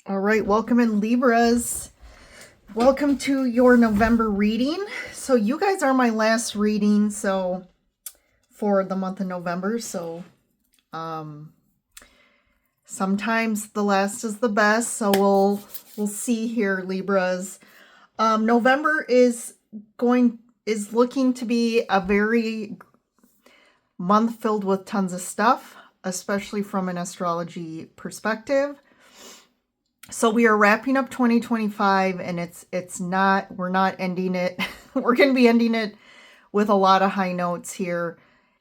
All right, welcome in Libras. Welcome to your November reading. So you guys are my last reading for the month of November. Sometimes the last is the best. So we'll see here, Libras. November is looking to be a very month filled with tons of stuff, especially from an astrology perspective. So we are wrapping up 2025, and we're not ending it. We're going to be ending it with a lot of high notes here.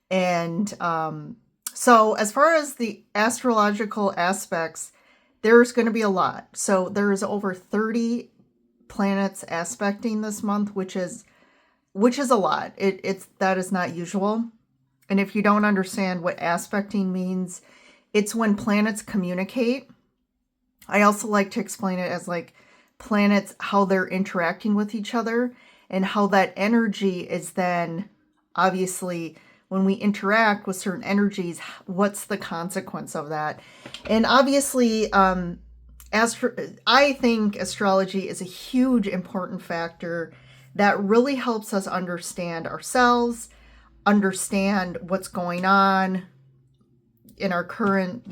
And so as far as the astrological aspects, there's going to be a lot. So there's over 30 planets aspecting this month, which is a lot. That is not usual. And if you don't understand what aspecting means, it's when planets communicate. I also like to explain it as like planets, how they're interacting with each other, and how that energy is then obviously when we interact with certain energies, what's the consequence of that? And obviously, I think astrology is a huge important factor that really helps us understand ourselves, understand what's going on in our current,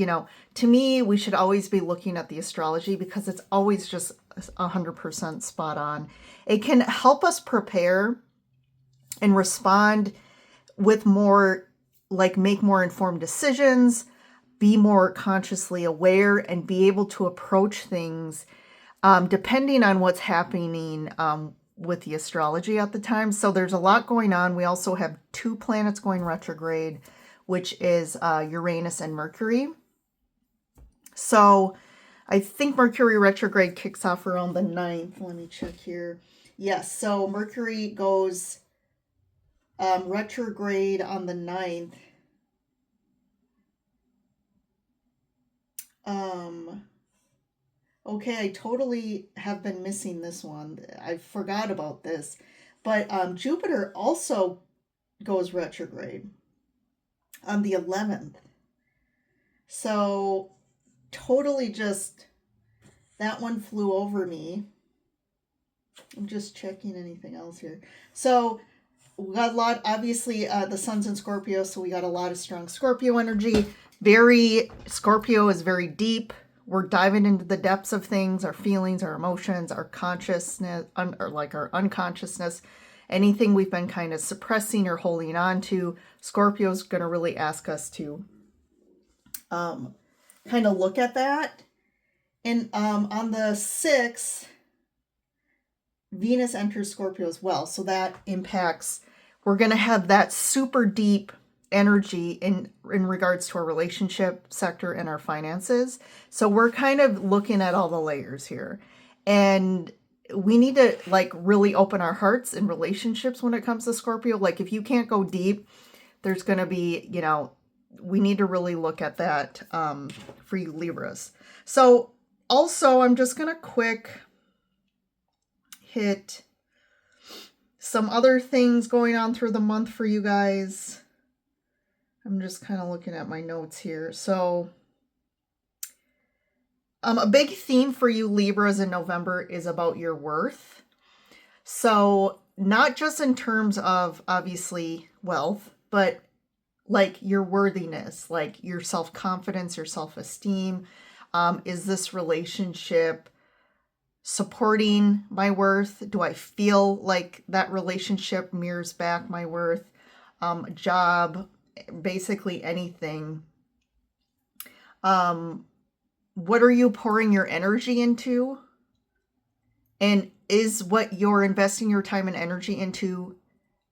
to me, we should always be looking at the astrology because it's always just 100% spot on. It can help us prepare and respond with more, like make more informed decisions, be more consciously aware, and be able to approach things depending on what's happening with the astrology at the time. So there's a lot going on. We also have 2 planets going retrograde, which is Uranus and Mercury. So I think Mercury retrograde kicks off around the 9th. Let me check here. Yes, so Mercury goes retrograde on the 9th. Okay, I totally have been missing this one. I forgot about this. But Jupiter also goes retrograde on the 11th. So totally just, that one flew over me. I'm just checking anything else here. So we got a lot, obviously the sun's in Scorpio, so we got a lot of strong Scorpio energy. Scorpio is very deep. We're diving into the depths of things, our feelings, our emotions, our consciousness, or like our unconsciousness. Anything we've been kind of suppressing or holding on to, Scorpio's going to really ask us to kind of look at that. And on the 6th, Venus enters Scorpio as well. So that impacts, we're going to have that super deep energy in regards to our relationship sector and our finances. So we're kind of looking at all the layers here. And we need to like really open our hearts in relationships when it comes to Scorpio. Like if you can't go deep, there's going to be, we need to really look at that for you Libras. So also, I'm just going to quick hit some other things going on through the month for you guys. I'm just kind of looking at my notes here. So a big theme for you Libras in November is about your worth. So not just in terms of obviously wealth, but like your worthiness, like your self-confidence, your self-esteem. Is this relationship supporting my worth? Do I feel like that relationship mirrors back my worth? Job, basically anything. What are you pouring your energy into? And is what you're investing your time and energy into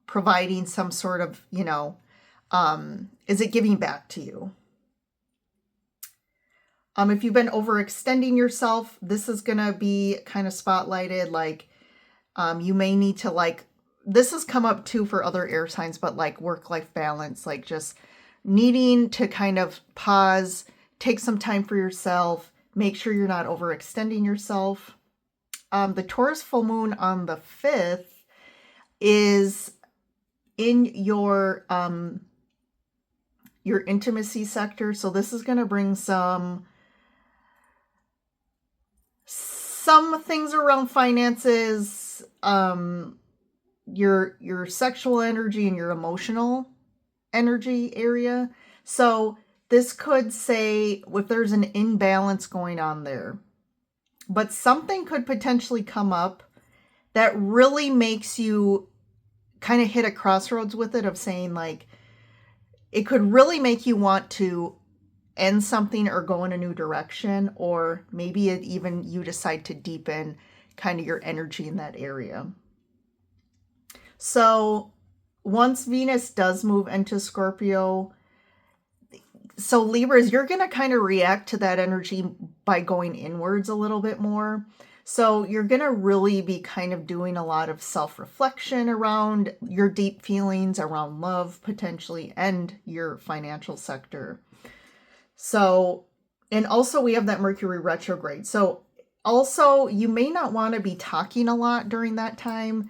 providing some sort of, is it giving back to you? If you've been overextending yourself, this is going to be kind of spotlighted. Like, you may need to this has come up too for other air signs, but like work-life balance, like just needing to kind of pause, take some time for yourself, make sure you're not overextending yourself. The Taurus full moon on the 5th is in your intimacy sector. So this is going to bring some some things around finances, your sexual energy and your emotional energy area. So this could say if there's an imbalance going on there, but something could potentially come up that really makes you kind of hit a crossroads with it, of saying like, it could really make you want to end something or go in a new direction, or maybe even you decide to deepen kind of your energy in that area. So once Venus does move into Scorpio, so Libras, you're going to kind of react to that energy by going inwards a little bit more. So you're going to really be kind of doing a lot of self-reflection around your deep feelings around love, potentially, and your financial sector. So, and also we have that Mercury retrograde. So also you may not want to be talking a lot during that time.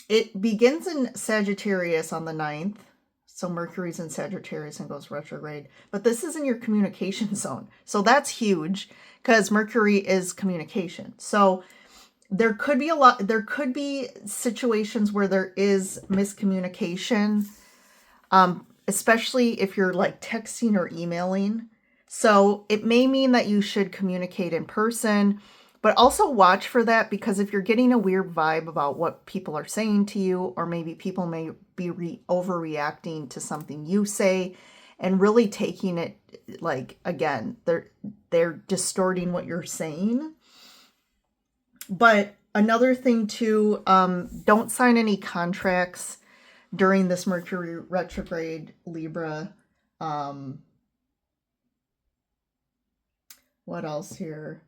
It begins in Sagittarius on the 9th. So Mercury's in Sagittarius and goes retrograde. But this is in your communication zone. So that's huge because Mercury is communication. So there could be situations where there is miscommunication, especially if you're like texting or emailing. So it may mean that you should communicate in person, but also watch for that, because if you're getting a weird vibe about what people are saying to you, or maybe people may be overreacting to something you say and really taking it like, again, they're distorting what you're saying. But another thing too, don't sign any contracts during this Mercury retrograde, Libra. What else here?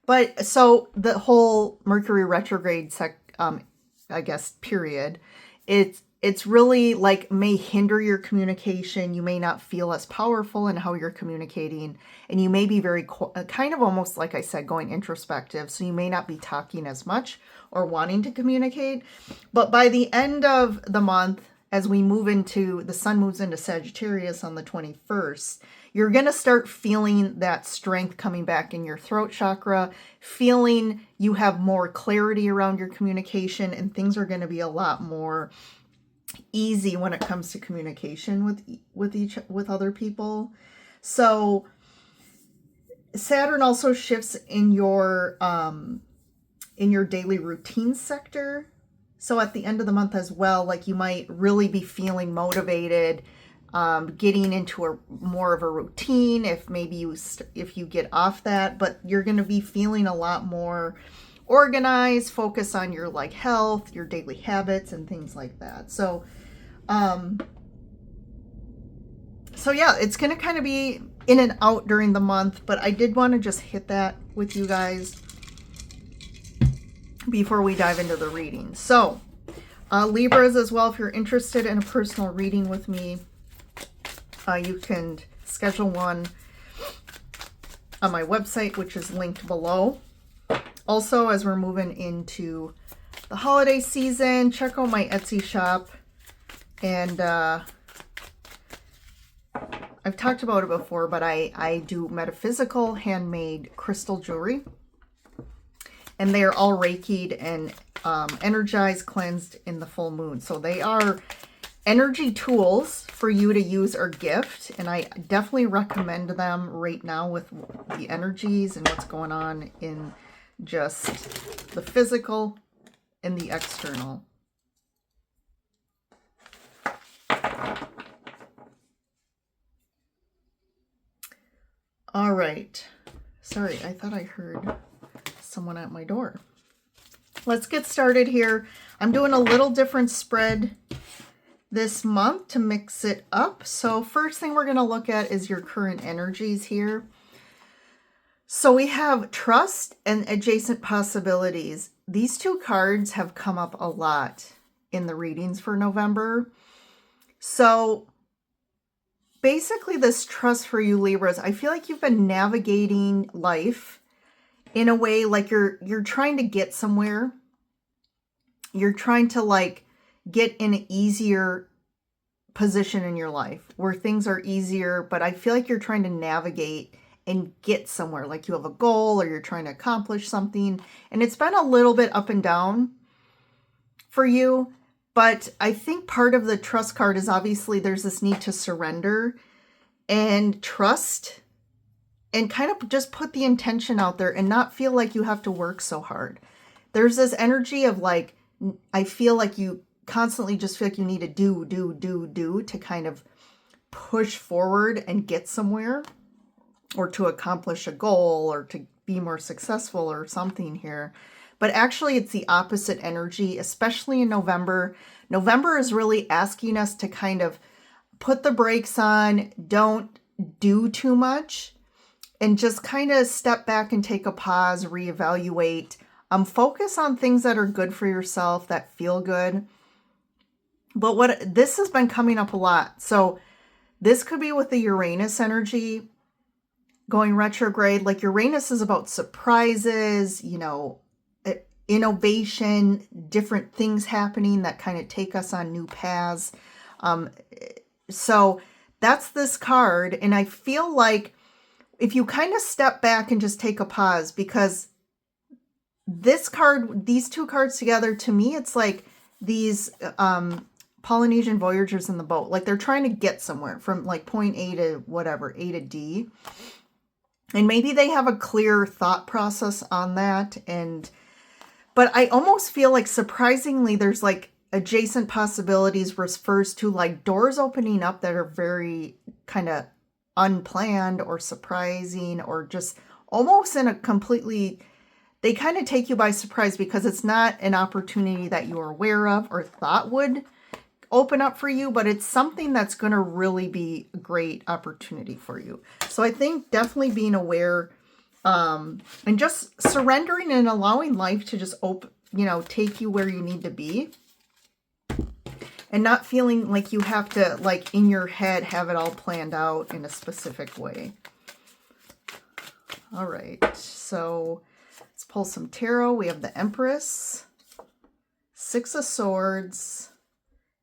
But so the whole Mercury retrograde I guess period, it's really like may hinder your communication. You may not feel as powerful in how you're communicating, and you may be very kind of almost, like I said, going introspective. So you may not be talking as much or wanting to communicate. But by the end of the month, as we move into, the sun moves into Sagittarius on the 21st, you're going to start feeling that strength coming back in your throat chakra, feeling you have more clarity around your communication, and things are going to be a lot more easy when it comes to communication with other people. So Saturn also shifts in your daily routine sector. So at the end of the month as well, like you might really be feeling motivated, getting into more of a routine if you get off that, but you're going to be feeling a lot more organized, focus on your like health, your daily habits and things like that. So yeah, it's going to kind of be in and out during the month, but I did want to just hit that with you guys before we dive into the reading. So Libras as well, if you're interested in a personal reading with me, you can schedule one on my website, which is linked below. Also, as we're moving into the holiday season, check out my Etsy shop. And I've talked about it before, but I do metaphysical handmade crystal jewelry. And they are all Reiki'd and energized, cleansed in the full moon. So they are energy tools for you to use or gift. And I definitely recommend them right now with the energies and what's going on in just the physical and the external. All right. Sorry, I thought I heard someone at my door. Let's get started here. I'm doing a little different spread this month to mix it up. So first thing we're going to look at is your current energies here. So we have trust and adjacent possibilities. These two cards have come up a lot in the readings for November. So basically this trust for you Libras, I feel like you've been navigating life in a way like you're trying to get somewhere. You're trying to like get in an easier position in your life where things are easier, but I feel like you're trying to navigate and get somewhere, like you have a goal or you're trying to accomplish something. And it's been a little bit up and down for you. But I think part of the trust card is obviously there's this need to surrender and trust and kind of just put the intention out there and not feel like you have to work so hard. There's this energy of like, I feel like you constantly just feel like you need to do to kind of push forward and get somewhere or to accomplish a goal or to be more successful or something here. But actually it's the opposite energy, especially in November. November is really asking us to kind of put the brakes on, don't do too much, and just kind of step back and take a pause, reevaluate, focus on things that are good for yourself, that feel good. But what this has been coming up a lot. So this could be with the Uranus energy going retrograde. Like Uranus is about surprises, you know, innovation, different things happening that kind of take us on new paths. So that's this card. And I feel like if you kind of step back and just take a pause, because this card, these two cards together, to me, it's like these Polynesian voyagers in the boat. Like they're trying to get somewhere from like point A to whatever, A to D. And maybe they have a clear thought process on that. But I almost feel like surprisingly, there's like adjacent possibilities refers to like doors opening up that are very kind of unplanned or surprising or just almost in a completely, they kind of take you by surprise because it's not an opportunity that you are aware of or thought would open up for you, but it's something that's going to really be a great opportunity for you. So I think definitely being aware and just surrendering and allowing life to just take you where you need to be and not feeling like you have to, like in your head, have it all planned out in a specific way. All right, so let's pull some tarot. We have the Empress, Six of Swords,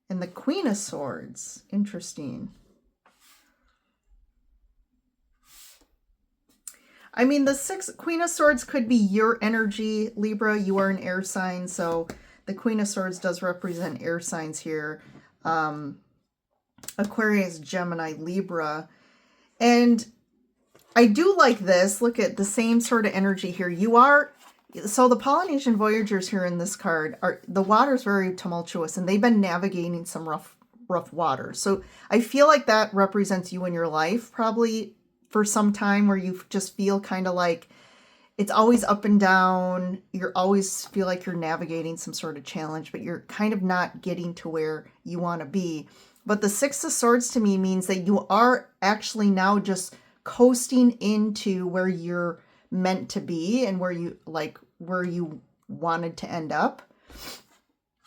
and the Queen of Swords. Interesting. I mean, the Queen of Swords could be your energy, Libra. You are an air sign, so the Queen of Swords does represent air signs here. Aquarius, Gemini, Libra. And I do like this. Look at the same sort of energy here. So the Polynesian voyagers here in this card, the water's very tumultuous and they've been navigating some rough waters. So I feel like that represents you in your life probably for some time, where you just feel kind of like it's always up and down. You always feel like you're navigating some sort of challenge, but you're kind of not getting to where you want to be. But the Six of Swords to me means that you are actually now just coasting into where you're meant to be and where you wanted to end up.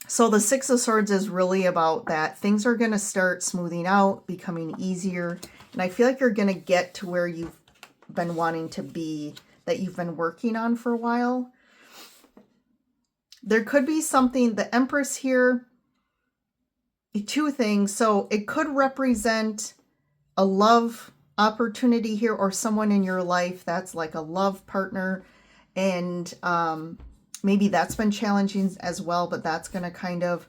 So the Six of Swords is really about that. Things are going to start smoothing out, becoming easier. And I feel like you're going to get to where you've been wanting to be, that you've been working on for a while. There could be something, the Empress here, two things. So it could represent a love opportunity here or someone in your life that's like a love partner. And maybe that's been challenging as well, but that's going to kind of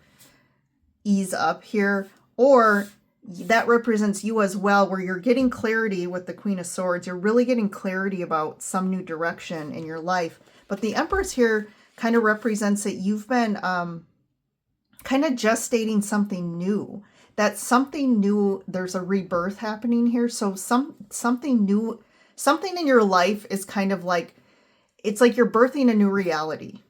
ease up here. Or that represents you as well, where you're getting clarity with the Queen of Swords. You're really getting clarity about some new direction in your life. But the Empress here kind of represents that you've been kind of gestating something new. That something new, there's a rebirth happening here. So something new, something in your life is kind of like, it's like you're birthing a new reality.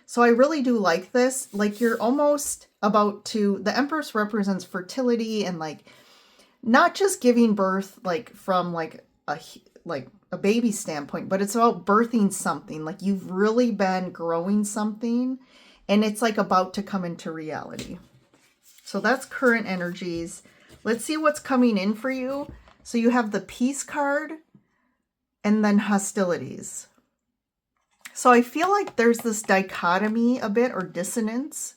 So I really do like this. Like you're almost about to, the Empress represents fertility and like not just giving birth like from like a baby standpoint, but it's about birthing something. Like you've really been growing something and it's like about to come into reality. So that's current energies. Let's see what's coming in for you. So you have the Peace card and then hostilities. So I feel like there's this dichotomy a bit, or dissonance.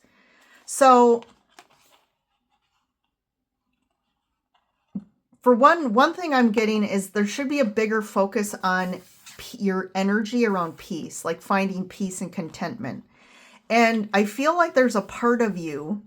So for one thing I'm getting is there should be a bigger focus on your energy around peace, like finding peace and contentment. And I feel like there's a part of you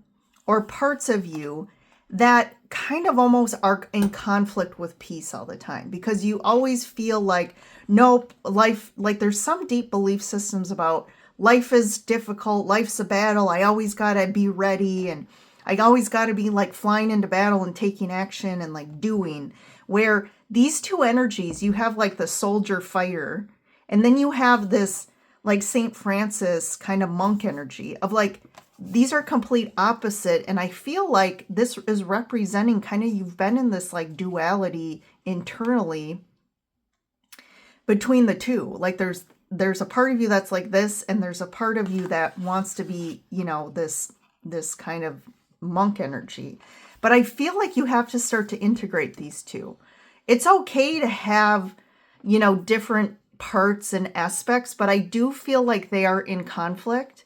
or parts of you that kind of almost are in conflict with peace all the time, because you always feel like, nope, life, like there's some deep belief systems about life is difficult, life's a battle, I always gotta be ready, and I always gotta be like flying into battle and taking action and like doing, where these two energies, you have like the soldier fighter, and then you have this like Saint Francis kind of monk energy of like, these are complete opposite. And I feel like this is representing kind of, you've been in this like duality internally between the two. Like there's a part of you that's like this, and there's a part of you that wants to be, you know, this kind of monk energy. But I feel like you have to start to integrate these two. It's okay to have, you know, different parts and aspects, but I do feel like they are in conflict.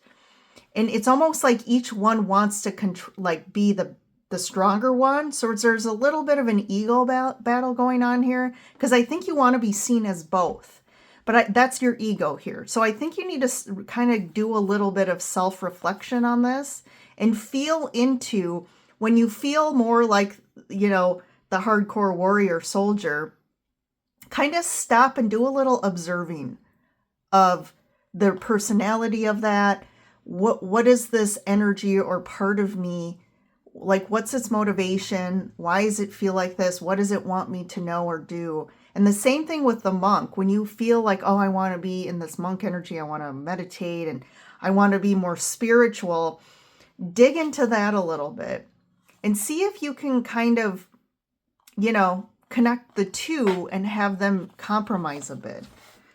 And it's almost like each one wants to like be the stronger one. So there's a little bit of an ego battle going on here, because I think you want to be seen as both. But that's your ego here. So I think you need to kind of do a little bit of self-reflection on this and feel into, when you feel more like, you know, the hardcore warrior soldier, kind of stop and do a little observing of the personality of that. What is this energy or part of me? Like, what's its motivation? Why does it feel like this? What does it want me to know or do? And the same thing with the monk. When you feel like, oh, I want to be in this monk energy, I want to meditate, and I want to be more spiritual, dig into that a little bit and see if you can kind of, you know, connect the two and have them compromise a bit.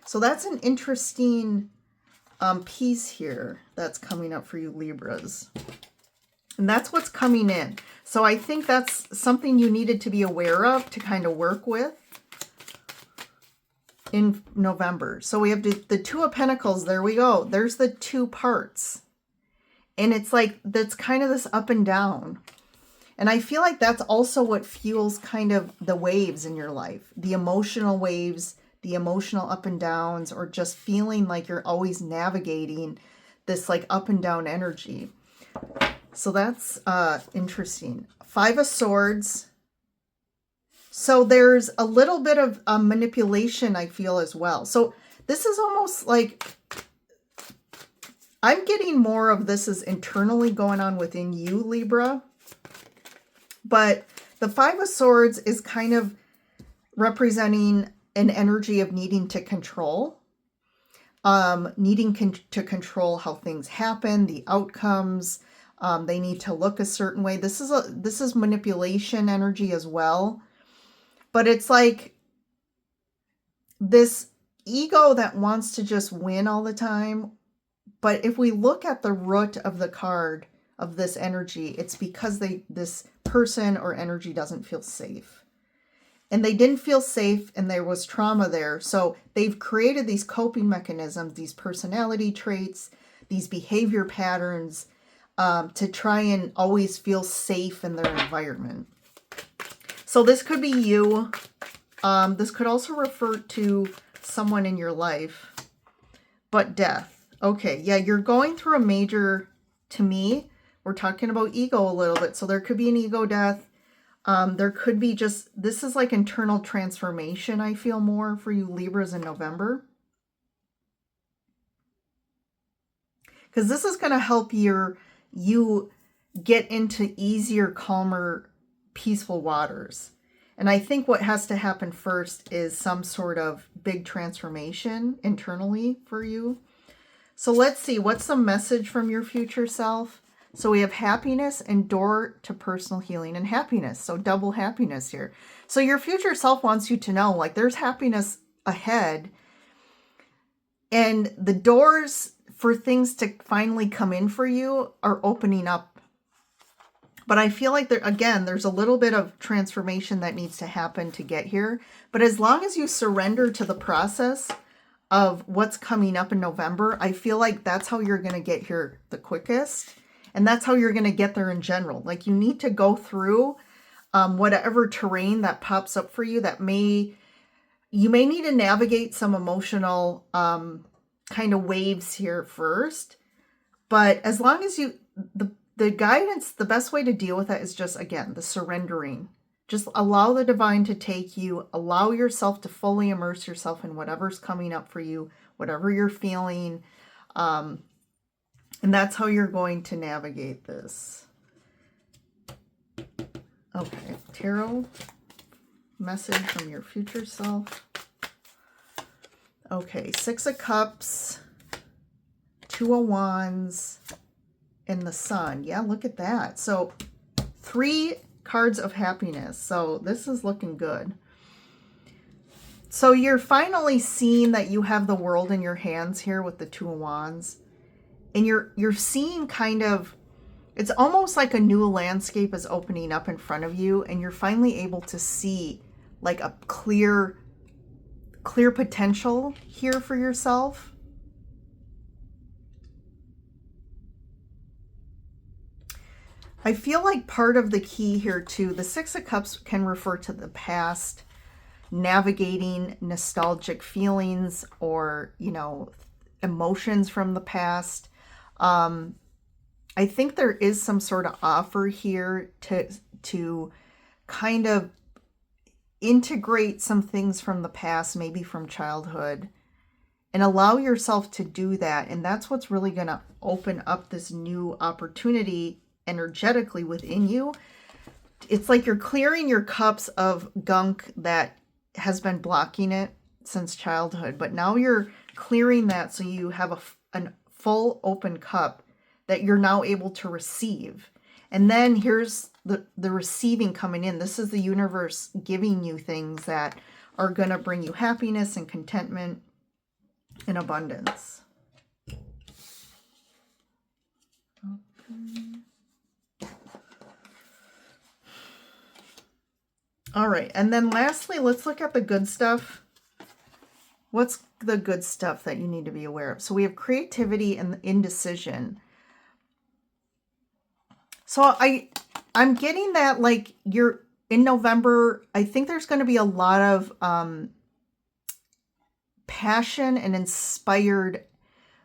So that's an interesting piece here that's coming up for you Libras. And that's what's coming in. So I think that's something you needed to be aware of to kind of work with in November. So we have the Two of Pentacles. There we go. There's the two parts. And it's like, that's kind of this up and down. And I feel like that's also what fuels kind of the waves in your life. The emotional waves, the emotional up and downs, or just feeling like you're always navigating this like up and down energy. So that's interesting. Five of Swords. So there's a little bit of manipulation, I feel, as well. So this is almost like, I'm getting more of this is internally going on within you, Libra. But the Five of Swords is kind of representing an energy of needing to control, to control how things happen, the outcomes. They need to look a certain way. This is manipulation energy as well. But it's like this ego that wants to just win all the time. But if we look at the root of the card of this energy, it's because this person or energy doesn't feel safe. And they didn't feel safe, and there was trauma there. So they've created these coping mechanisms, these personality traits, these behavior patterns, to try and always feel safe in their environment. So this could be you. This could also refer to someone in your life. But death. Okay, yeah, you're going through a major, to me, we're talking about ego a little bit. So there could be an ego death. There could be just, this is like internal transformation, I feel more for you Libras in November. Because this is going to help you get into easier, calmer, peaceful waters. And I think what has to happen first is some sort of big transformation internally for you. So let's see, what's the message from your future self? So we have happiness and door to personal healing and happiness. So double happiness here. So your future self wants you to know, like, there's happiness ahead. And the doors for things to finally come in for you are opening up. But I feel like there's a little bit of transformation that needs to happen to get here. But as long as you surrender to the process of what's coming up in November, I feel like that's how you're going to get here the quickest. And that's how you're going to get there in general. Like, you need to go through whatever terrain that pops up for you that you may need to navigate some emotional kind of waves here first. But as long as the guidance, the best way to deal with that is just, again, the surrendering. Just allow the divine to take you, allow yourself to fully immerse yourself in whatever's coming up for you, whatever you're feeling. And that's how you're going to navigate this. Okay, tarot message from your future self. Okay, 6 of Cups, 2 of Wands, and the Sun. Yeah, look at that. So 3 cards of happiness. So this is looking good. So you're finally seeing that you have the world in your hands here with the 2 of Wands. And you're seeing kind of, it's almost like a new landscape is opening up in front of you, and you're finally able to see like a clear potential here for yourself. I feel like part of the key here too, the 6 of Cups can refer to the past, navigating nostalgic feelings or, you know, emotions from the past. I think there is some sort of offer here to kind of integrate some things from the past, maybe from childhood, and allow yourself to do that. And that's what's really going to open up this new opportunity energetically within you. It's like you're clearing your cups of gunk that has been blocking it since childhood, but now you're clearing that so you have a full open cup that you're now able to receive. And then here's the receiving coming in. This is the universe giving you things that are going to bring you happiness and contentment and abundance. Okay. All right, and then lastly, let's look at the good stuff. What's the good stuff that you need to be aware of? So we have creativity and indecision. So I'm getting that, like, you're in November, I think there's going to be a lot of passion and inspired,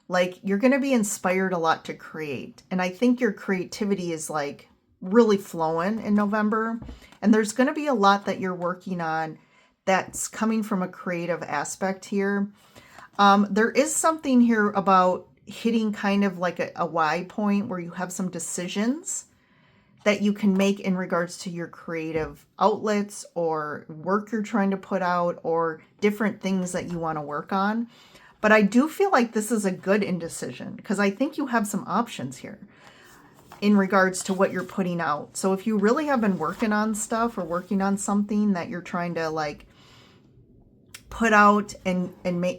like you're going to be inspired a lot to create. And I think your creativity is like really flowing in November. And there's going to be a lot that you're working on that's coming from a creative aspect here. There is something here about hitting kind of like a Y point where you have some decisions that you can make in regards to your creative outlets or work you're trying to put out or different things that you want to work on. But I do feel like this is a good indecision because I think you have some options here in regards to what you're putting out. So if you really have been working on stuff or working on something that you're trying to like put out and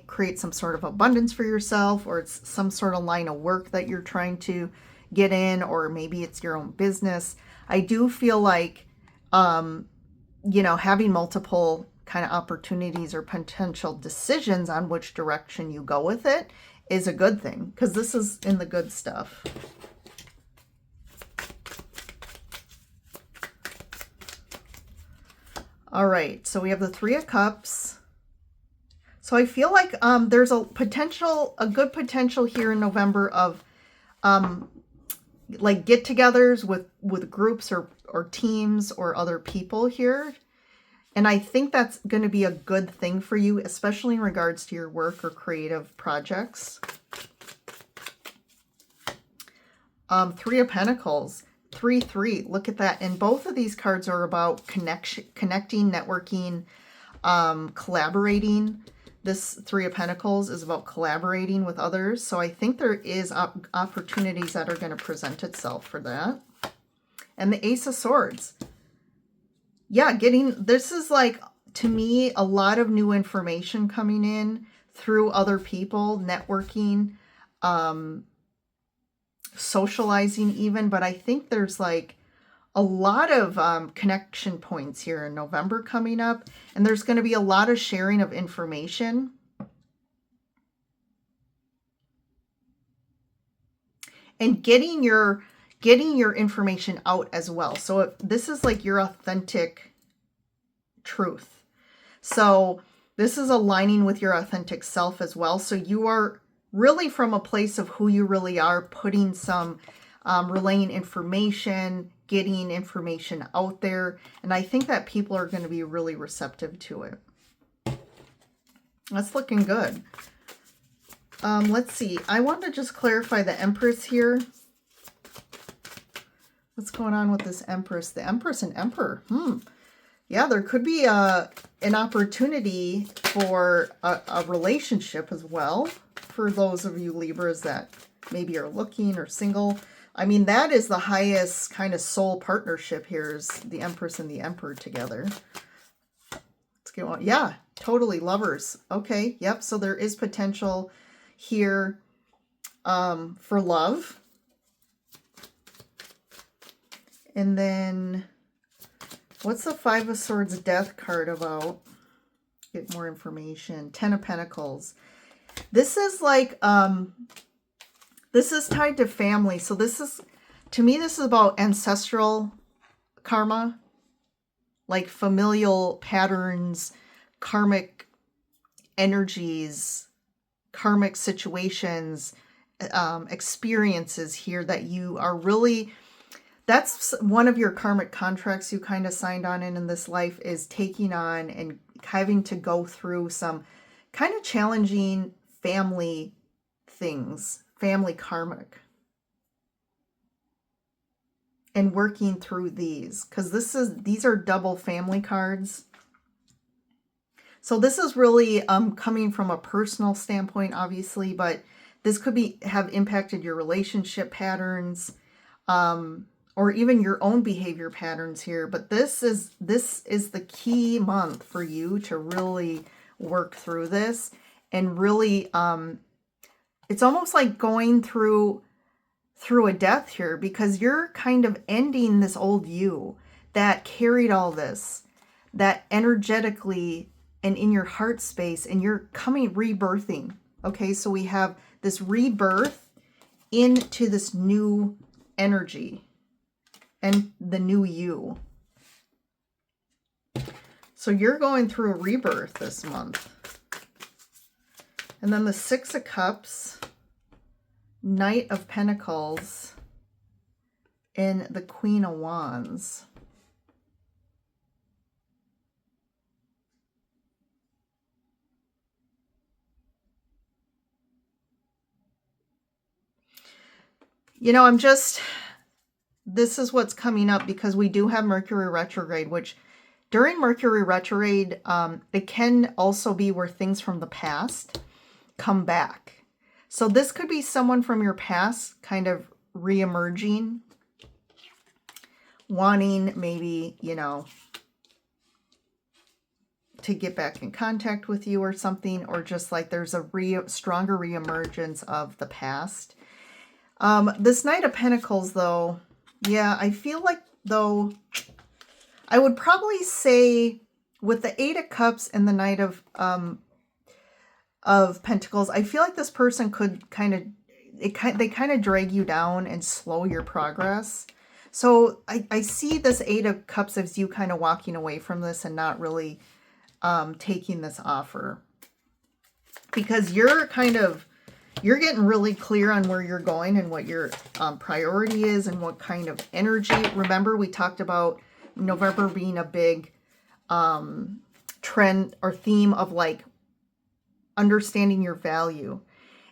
create some sort of abundance for yourself, or it's some sort of line of work that you're trying to get in, or maybe it's your own business, I do feel like, you know, having multiple kind of opportunities or potential decisions on which direction you go with it is a good thing, because this is in the good stuff. All right, so we have the 3 of Cups. So I feel like there's a good potential here in November of like get-togethers with groups or teams or other people here. And I think that's going to be a good thing for you, especially in regards to your work or creative projects. 3 of Pentacles, 3-3. Look at that. And both of these cards are about connecting, networking, collaborating. This 3 of Pentacles is about collaborating with others. So I think there is opportunities that are going to present itself for that. And the Ace of Swords. Yeah, this is like, to me, a lot of new information coming in through other people, networking, socializing even. But I think there's like a lot of connection points here in November coming up. And there's going to be a lot of sharing of information. And getting your getting your information out as well. So this is like your authentic truth. So this is aligning with your authentic self as well. So you are really from a place of who you really are, putting some, relaying information, getting information out there. And I think that people are going to be really receptive to it. That's looking good. Let's see. I want to just clarify the Empress here. What's going on with this Empress? The Empress and Emperor. Yeah, there could be an opportunity for a relationship as well for those of you Libras that maybe are looking or single. I mean, that is the highest kind of soul partnership here, is the Empress and the Emperor together. Let's go on. Yeah, totally lovers. Okay, yep. So there is potential here for love. And then what's the Five of Swords Death card about? Get more information. Ten of Pentacles. This is like, this is tied to family. So this is, to me, this is about ancestral karma, like familial patterns, karmic energies, karmic situations, experiences here that you are really, that's one of your karmic contracts you kind of signed on in this life, is taking on and having to go through some kind of challenging family things, family karmic, and working through these, because these are double family cards. So this is really coming from a personal standpoint, obviously, but this could have impacted your relationship patterns, or even your own behavior patterns here. But this is the key month for you to really work through this, and really, it's almost like going through a death here, because you're kind of ending this old you that carried all this, that energetically and in your heart space, and you're rebirthing. Okay, so we have this rebirth into this new energy and the new you. So you're going through a rebirth this month. And then the Six of Cups, Knight of Pentacles, and the Queen of Wands. You know, this is what's coming up, because we do have Mercury retrograde, which during Mercury retrograde, it can also be where things from the past come back. So this could be someone from your past kind of re-emerging, wanting maybe, you know, to get back in contact with you or something, or just like there's a stronger re-emergence of the past. This Knight of Pentacles, though, yeah, I feel like, though, I would probably say with the Eight of Cups and the Knight of Pentacles, I feel like this person could they kind of drag you down and slow your progress. So I see this Eight of Cups as you kind of walking away from this and not really taking this offer, because you're getting really clear on where you're going and what your priority is and what kind of energy. Remember, we talked about November being a big trend or theme of like understanding your value.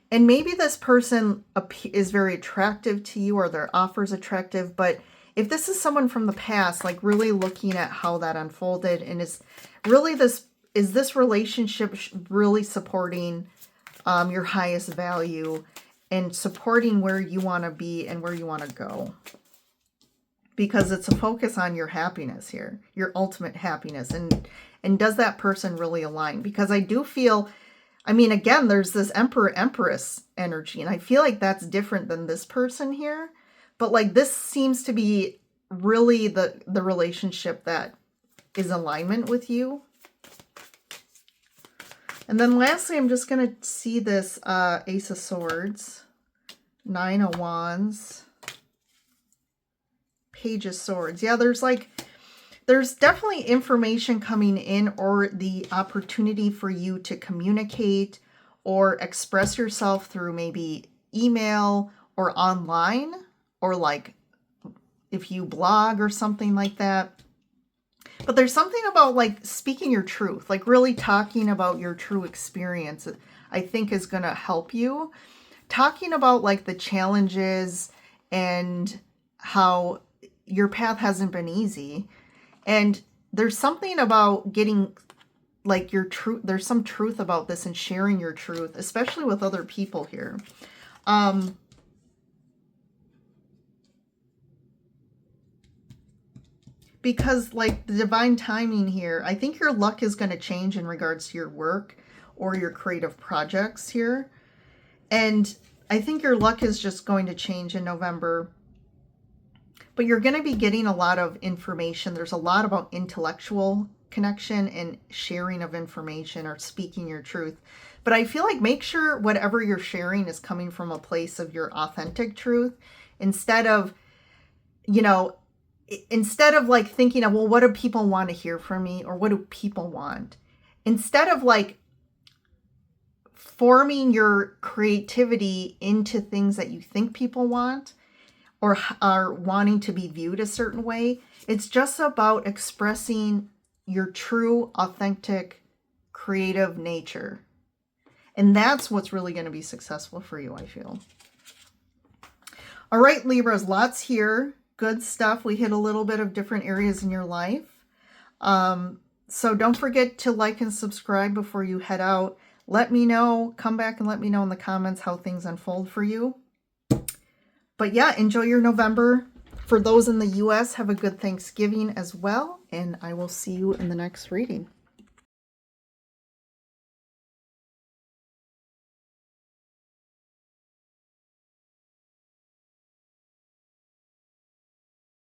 And maybe this person is very attractive to you, or their offer is attractive. But if this is someone from the past, like really looking at how that unfolded, and is this relationship really supporting your highest value and supporting where you want to be and where you want to go? Because it's a focus on your happiness here, your ultimate happiness. And does that person really align? Because I do feel, I mean, again, there's this Emperor Empress energy, and I feel like that's different than this person here. But like this seems to be really the relationship that is alignment with you. And then lastly, I'm just going to see this Ace of Swords, Nine of Wands, Page of Swords. Yeah, there's definitely information coming in, or the opportunity for you to communicate or express yourself through maybe email or online, or like if you blog or something like that. But there's something about like speaking your truth, like really talking about your true experience, I think is going to help you. Talking about like the challenges and how your path hasn't been easy. And there's something about getting like your truth. There's some truth about this and sharing your truth, especially with other people here. Because like the divine timing here, I think your luck is going to change in regards to your work or your creative projects here. And I think your luck is just going to change in November. But you're going to be getting a lot of information. There's a lot about intellectual connection and sharing of information or speaking your truth. But I feel like make sure whatever you're sharing is coming from a place of your authentic truth, instead of, you know, instead of like thinking of, well, what do people want to hear from me, or what do people want? Instead of like forming your creativity into things that you think people want or are wanting to be viewed a certain way, it's just about expressing your true, authentic, creative nature. And that's what's really going to be successful for you, I feel. All right, Libras, lots here. Good stuff. We hit a little bit of different areas in your life. So don't forget to like and subscribe before you head out. Let me know, come back and let me know in the comments how things unfold for you. But yeah, enjoy your November. For those in the US, have a good Thanksgiving as well. And I will see you in the next reading.